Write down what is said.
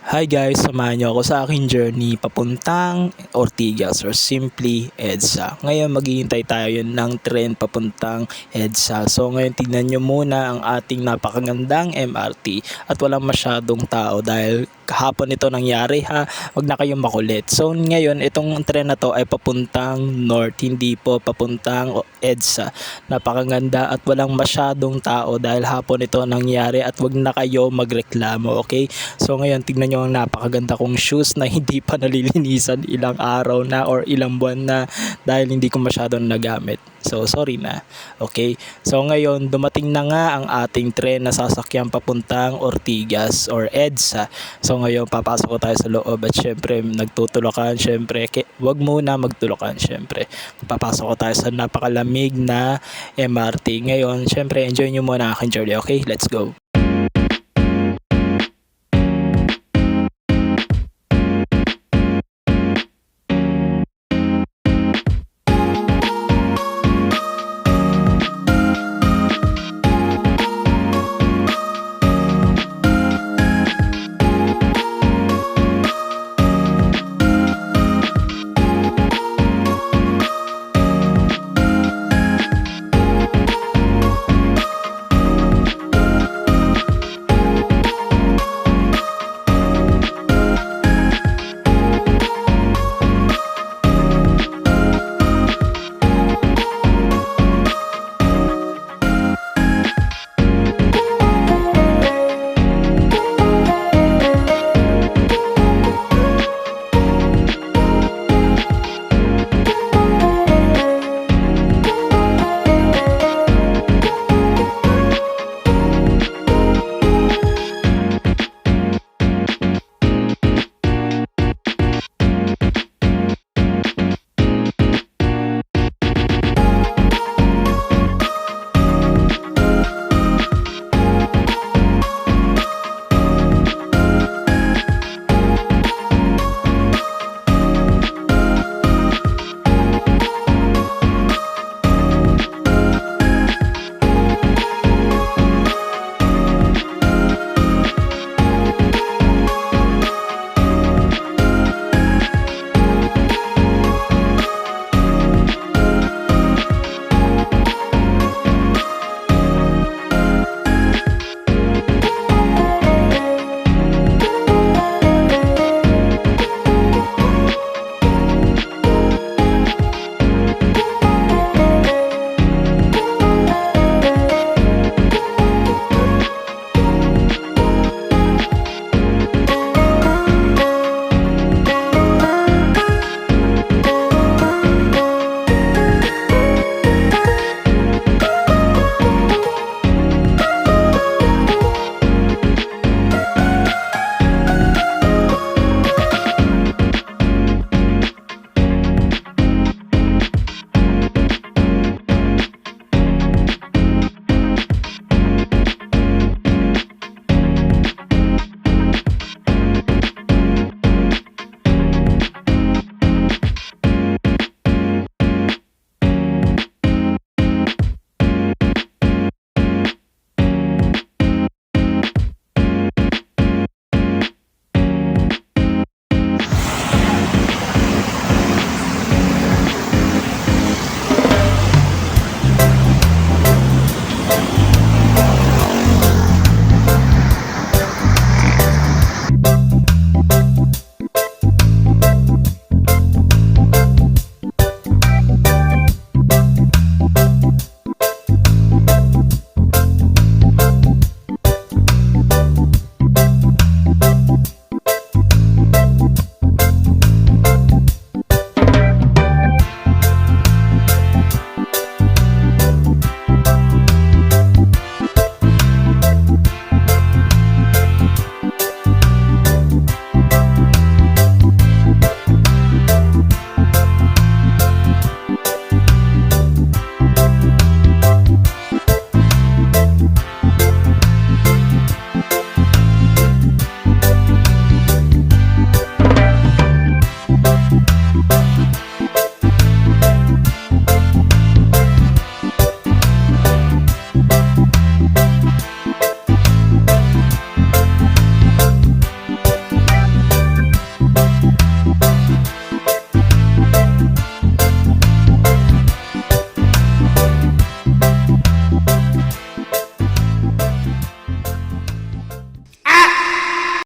Hi guys, samahan niyo ako sa aking journey papuntang Ortigas or simply EDSA. Ngayon maghihintay tayo ng tren papuntang EDSA. So ngayon tignan niyo muna ang ating napakagandang MRT at walang masyadong tao dahil kahapon ito nangyari ha. Wag na kayong makulit. So ngayon itong tren na to ay papuntang North, hindi po papuntang EDSA. Napakaganda at walang masyadong tao dahil hapon ito nangyari at wag na kayo magreklamo, okay? So ngayon tignan nyo ang napakaganda kong shoes na hindi pa nalilinisan ilang araw na or ilang buwan na dahil hindi ko masyadong nagamit. So sorry na. Okay. So ngayon dumating na nga ang ating tren na sasakyan papuntang Ortigas or EDSA. So ngayon papasok ko tayo sa loob at syempre nagtutulakan syempre. Wag muna magtulakan syempre. Papasok ko tayo sa napakalamig na MRT. Ngayon syempre enjoy nyo muna ang aking journey. Okay, let's go.